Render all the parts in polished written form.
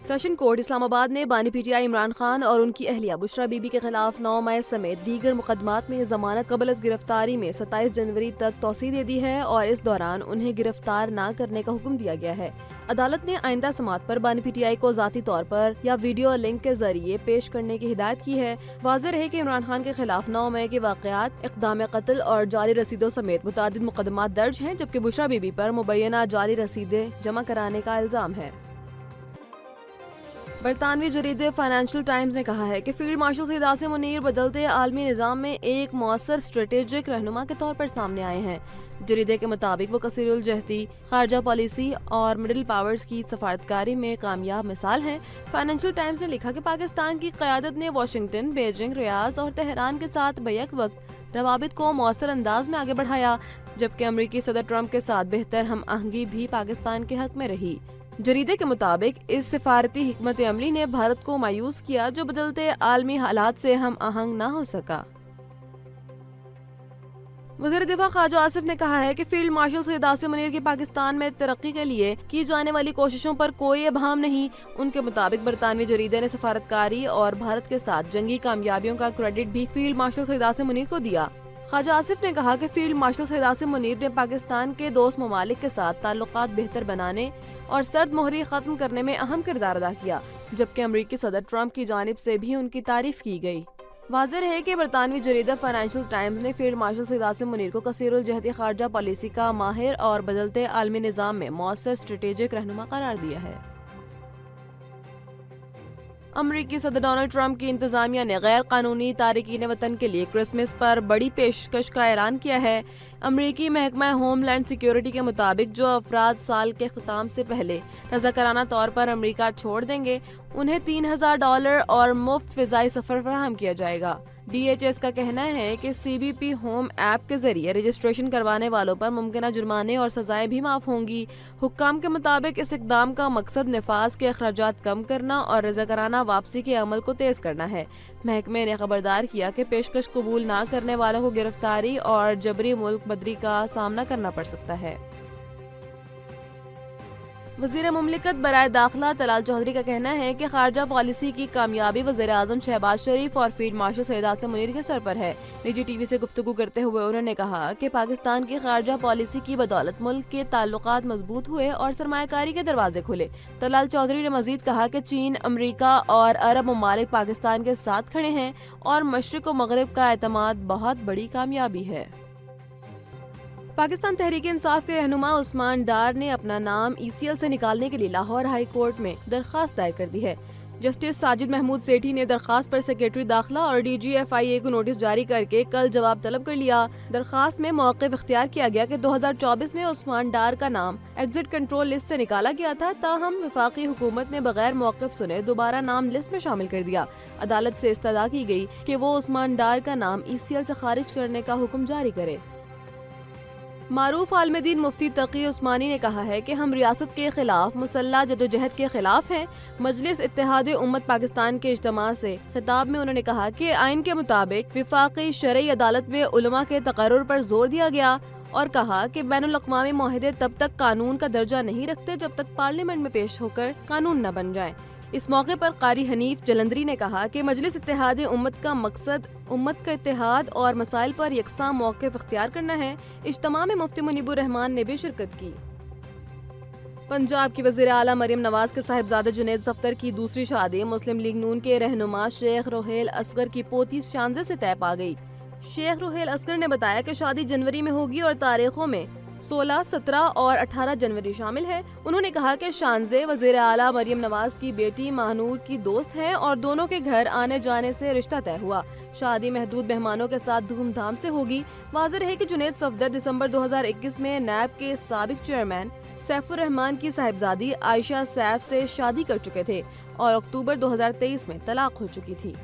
Session court Islamabad ने बानी PTI Imran Khan और उनकी अहलिया बुशरा बीबी के खिलाफ 9 मई समेत दीगर मुकदमात में जमानत कबल अज़ गिरफ्तारी में 27 जनवरी तक तौसीह दे दी है और इस दौरान उन्हें गिरफ्तार न करने का हुक्म दिया गया है। अदालत ने आइंदा समात पर बानी पीटीआई को ज़ाती तौर पर या वीडियो लिंक के जरिए पेश करने की हिदायत की है। वाज़ेह रहे कि इमरान खान के खिलाफ 9 मई के वाक़यात, इक़दाम कत्ल और जाली रसीदों समेत मुतादिद मुकदमात दर्ज हैं, जबकि बुशरा बीबी पर मुबैना जाली रसीदें जमा कराने का इल्ज़ाम है। बरतानवी जरीदे फाइनेंशियल टाइम्स ने कहा है कि फील्ड मार्शल सैयद आसिम मुनीर बदलते आलमी निज़ाम में एक मौसर स्ट्रेटेजिक रहनुमा के तौर पर सामने आए हैं। जरीदे के मुताबिक वो कसीरुल जहती खारजा पॉलिसी और मिडिल पावर्स की सफारतकारी में कामयाब मिसाल हैं। फाइनेंशियल टाइम्स ने लिखा कि पाकिस्तान की क़यादत ने वाशिंगटन, बीजिंग, रियाद और तेहरान के साथ बैक वक्त रवाबित को मौसर अंदाज में आगे बढ़ाया, जबकि अमरीकी सदर ट्रंप के साथ बेहतर हम आहंगी भी पाकिस्तान के हक में रही। जरीदे के मुताबिक इस सिफारती हिकमत अमली ने भारत को मायूस किया, जो बदलते आलमी हालात से हम आहंग न हो सका। वज़ीर दिफा ख्वाजा आसिफ ने कहा है कि फील्ड मार्शल सैयद आसिम मुनीर की पाकिस्तान में तरक्की के लिए की जाने वाली कोशिशों पर कोई इबहम नहीं। उनके मुताबिक बरतानवी जरीदे ने सफारतकारी और भारत के साथ जंगी कामयाबियों का क्रेडिट भी फील्ड मार्शल सैयद आसिम मुनीर को दिया। ख्वाजा आसिफ ने कहा कि फील्ड मार्शल सैयद आसिम मुनीर ने पाकिस्तान के दोस्त ममालिक के साथ ताल्लुकात बेहतर बनाने और सर्द मोहरी खत्म करने में अहम किरदार अदा किया, जबकि अमरीकी सदर ट्रंप की जानिब से भी उनकी तारीफ की गई। वाज़ेह है कि बरतानवी जरीदा फाइनेंशियल टाइम्स ने फील्ड मार्शल सैयद आसिम मुनीर को कसीरुल जहती खारजा पॉलिसी का माहिर और बदलते आलमी निज़ाम में मौसर स्ट्रेटेजिक रहनुमा करार दिया है। अमरीकी सदर डोनाल्ड ट्रंप की इंतजामिया ने गैर कानूनी तारिकीन वतन के लिए क्रिसमस पर बड़ी पेशकश का ऐलान किया है। अमरीकी महकमा होमलैंड सिक्योरिटी के मुताबिक जो अफराद साल के ख़त्म से पहले रज़ाकाराना तौर पर अमरीका छोड़ देंगे, उन्हें $3000 और मुफ्त फ़िज़ाई सफ़र फराहम किया जाएगा। DHS का कहना है कि CBP होम ऐप के जरिए रजिस्ट्रेशन करवाने वालों पर मुमकिन जुर्माने और सजाएं भी माफ होंगी। हुक्काम के मुताबिक इस इकदाम का मकसद नफाज के अखराजात कम करना और रज़ाकाराना वापसी के अमल को तेज करना है। महकमे ने खबरदार किया कि पेशकश कबूल न करने वालों को गिरफ्तारी और जबरी मुल्क बदरी का सामना करना पड़ सकता है। वज़ीर मुमलिकत बराए दाखिला तलाल चौधरी का कहना है कि खारजा पॉलिसी की कामयाबी वज़ीर आज़म शहबाज शरीफ और फील्ड मार्शल सैयद आसिम मुनीर के सर पर है। निजी टीवी से गुफ्तगू करते हुए उन्होंने कहा कि पाकिस्तान की खारजा पॉलिसी की बदौलत मुल्क के ताल्लुकात मजबूत हुए और सरमायाकारी के दरवाजे खुले। तलाल चौधरी ने मजीद कहा कि चीन, अमरीका और अरब ममालिक पाकिस्तान के साथ खड़े हैं और मशरिक व मगरिब का एतमाद बहुत बड़ी कामयाबी है। पाकिस्तान तहरीक इंसाफ के रहनुमा उस्मान डार ने अपना नाम ECL से निकालने के लिए लाहौर हाई कोर्ट में दरखास्त दायर कर दी है। जस्टिस साजिद महमूद सेठी ने दरखास्त पर सेक्रेटरी दाखिला और DGFIA को नोटिस जारी करके कल जवाब तलब कर लिया। दरखास्त में मौक़िफ़ इख्तियार किया गया कि 2024 में उस्मान डार का नाम एग्जिट कंट्रोल लिस्ट से निकाला गया था, ताहम वफाकी हुकूमत ने बगैर मौक़िफ़ सुने दोबारा नाम लिस्ट में शामिल कर दिया। अदालत से इस्तदा की गई कि वो उस्मान डार का नाम ECL से खारिज करने का हुक्म जारी करे। मारूफ आलमदीन मुफ्ती तकी उस्मानी ने कहा है कि हम रियासत के खिलाफ मुसल्लह जदोजहद के खिलाफ हैं। मजलिस इत्तेहाद उम्मत पाकिस्तान के इज्तिमा से खिताब में उन्होंने कहा कि आइन के मुताबिक विफाकी शरई अदालत में उलमा के तकर्रुर पर जोर दिया गया और कहा कि बैनुल अक़वामी मुआहदे तब तक कानून का दर्जा नहीं रखते जब तक पार्लियामेंट में पेश होकर कानून न बन जाए। इस मौके पर कारी हनीफ जलंधरी ने कहा कि मजलिस इत्तेहाद उम्मत का मकसद उम्मत का इत्तेहाद और मसाइल पर यकसा मौक़िफ़ इख्तियार करना है। इज्तिमा में मुफ्ती मुनीबुर रहमान ने भी शिरकत की। पंजाब की वज़ीर आला मरियम नवाज के साहिबजादे जुनैद सफ्तर की दूसरी शादी मुस्लिम लीग नून के रहनुमा शेख रोहेल असगर की पोती शानजे से तय पा गई। शेख रोहेल असगर ने बताया कि शादी जनवरी में होगी और तारीखों में 16, 17 और 18 जनवरी शामिल है। उन्होंने कहा कि शानजे वज़ीर आला मरियम नवाज की बेटी महानूर की दोस्त हैं और दोनों के घर आने जाने से रिश्ता तय हुआ। शादी महदूद मेहमानों के साथ धूमधाम से होगी। वाज़ेह है कि जुनैद सफदर दिसंबर 2021 में नैब के साबिक चेयरमैन सैफुर रहमान की साहिबजादी आयशा सैफ से शादी कर चुके थे और अक्टूबर 2023 में तलाक हो चुकी थी।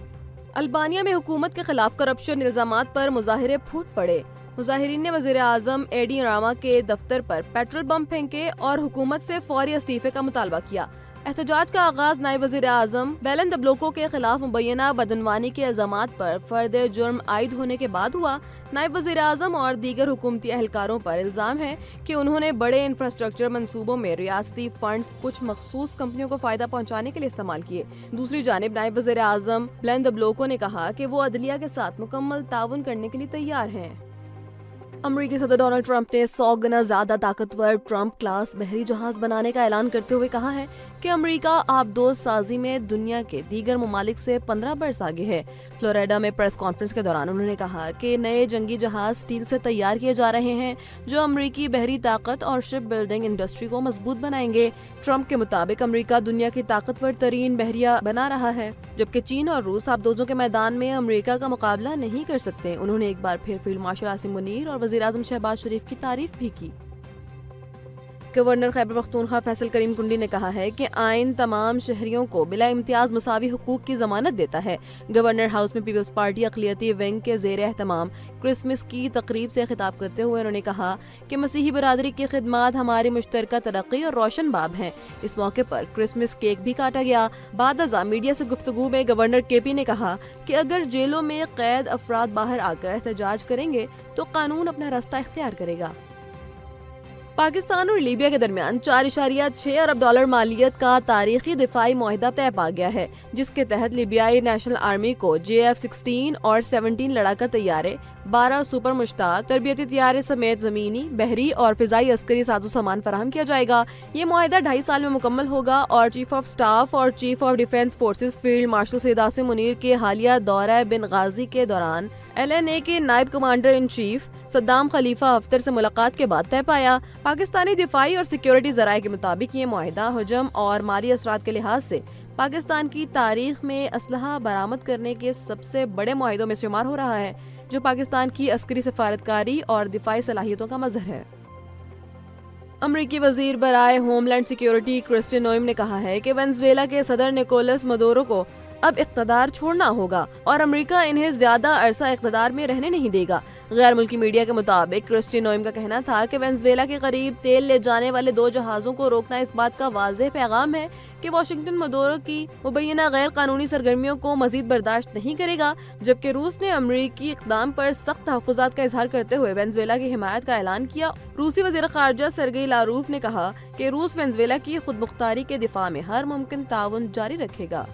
अल्बानिया में हुकूमत के खिलाफ करप्शन इल्जामात पर मुजाहिरे फूट पड़े। मुजाहिरीन ने वज़ीर आज़म एडी रामा के दफ्तर पर पेट्रोल बम फेंके और हुकूमत से फौरी इस्तीफे का मुतालबा किया। احتجاج کا آغاز نائب وزیر اعظم بیلن دبلوکو کے خلاف مبینہ بدعنوانی کے الزامات پر فرد جرم عائد ہونے کے بعد ہوا۔ نائب وزیر اعظم اور دیگر حکومتی اہلکاروں پر الزام ہے کہ انہوں نے بڑے انفراسٹرکچر منصوبوں میں ریاستی فنڈز کچھ مخصوص کمپنیوں کو فائدہ پہنچانے کے لیے استعمال کیے۔ دوسری جانب نائب وزیر اعظم بیلن دبلوکو نے کہا کہ وہ عدلیہ کے ساتھ مکمل تعاون کرنے کے لیے تیار ہیں۔ امریکی صدر ڈونلڈ ٹرمپ نے 100 گنا زیادہ طاقتور ٹرمپ کلاس بحری جہاز بنانے کا اعلان کرتے ہوئے کہا ہے کہ امریکہ آبدوز سازی میں دنیا کے دیگر ممالک سے 15 برس آگے ہے۔ فلوریڈا میں پریس کانفرنس کے دوران انہوں نے کہا کہ نئے جنگی جہاز اسٹیل سے تیار کیے جا رہے ہیں جو امریکی بحری طاقت اور شپ بلڈنگ انڈسٹری کو مضبوط بنائیں گے۔ ٹرمپ کے مطابق امریکہ دنیا کی طاقتور ترین بحریہ بنا رہا ہے، جبکہ چین اور روس آبدوزوں کے میدان میں امریکہ کا مقابلہ نہیں کر سکتے۔ انہوں نے ایک بار پھر فیلڈ مارشل عاصم منیر اور وزیر اعظم شہباز شریف کی تعریف بھی کی۔ گورنر خیبر پختونخوا فیصل کریم کنڈی نے کہا ہے کہ آئین تمام شہریوں کو بلا امتیاز مساوی حقوق کی ضمانت دیتا ہے۔ گورنر ہاؤس میں پیپلز پارٹی اقلیتی ونگ کے زیر اہتمام کرسمس کی تقریب سے خطاب کرتے ہوئے انہوں نے کہا کہ مسیحی برادری کی خدمات ہماری مشترکہ ترقی اور روشن باب ہیں۔ اس موقع پر کرسمس کیک بھی کاٹا گیا۔ بعد ازاں میڈیا سے گفتگو میں گورنر کے پی نے کہا کہ اگر جیلوں میں قید افراد باہر آ کر احتجاج کریں گے تو قانون اپنا راستہ اختیار کرے گا۔ پاکستان اور لیبیا کے درمیان 4.6 ارب ڈالر مالیت کا تاریخی دفاعی معاہدہ طے پا گیا ہے، جس کے تحت لیبیائی نیشنل آرمی کو JF-16 اور 17 لڑاکا طیارے، 12 سپر مشتاق تربیتی طیارے سمیت زمینی، بحری اور فضائی عسکری ساز و سامان فراہم کیا جائے گا۔ یہ معاہدہ 2.5 سال میں مکمل ہوگا اور چیف آف سٹاف اور chief of defence forces field marshal Syed Asim Munir کے حالیہ دورہ بنغازی کے دوران LNA کے نائب کمانڈر ان چیف صدام خلیفہ ہفتر سے ملاقات کے بعد طے پایا۔ پاکستانی دفاعی اور سیکیورٹی ذرائع کے مطابق یہ معاہدہ حجم اور مالی اثرات کے لحاظ سے پاکستان کی تاریخ میں اسلحہ برآمد کرنے کے سب سے بڑے معاہدوں میں شمار ہو رہا ہے، جو پاکستان کی عسکری سفارتکاری اور دفاعی صلاحیتوں کا مظہر ہے۔ امریکی وزیر برائے ہوم لینڈ سیکیورٹی کرسٹین نوئم نے کہا ہے کہ وینزویلا کے صدر نکولس مدورو کو اب اقتدار چھوڑنا ہوگا اور امریکہ انہیں زیادہ عرصہ اقتدار میں رہنے نہیں دے گا۔ غیر ملکی میڈیا کے مطابق کرسٹین نوئم کا کہنا تھا کہ وینزویلا کے قریب تیل لے جانے والے 2 جہازوں کو روکنا اس بات کا واضح پیغام ہے کہ واشنگٹن مدورو کی مبینہ غیر قانونی سرگرمیوں کو مزید برداشت نہیں کرے گا، جبکہ روس نے امریکی اقدام پر سخت تحفظات کا اظہار کرتے ہوئے وینزویلا کی حمایت کا اعلان کیا۔ روسی وزیر خارجہ سرگئی لاروف نے کہا کہ روس وینزویلا کی خود مختاری کے دفاع میں ہر ممکن تعاون جاری رکھے گا۔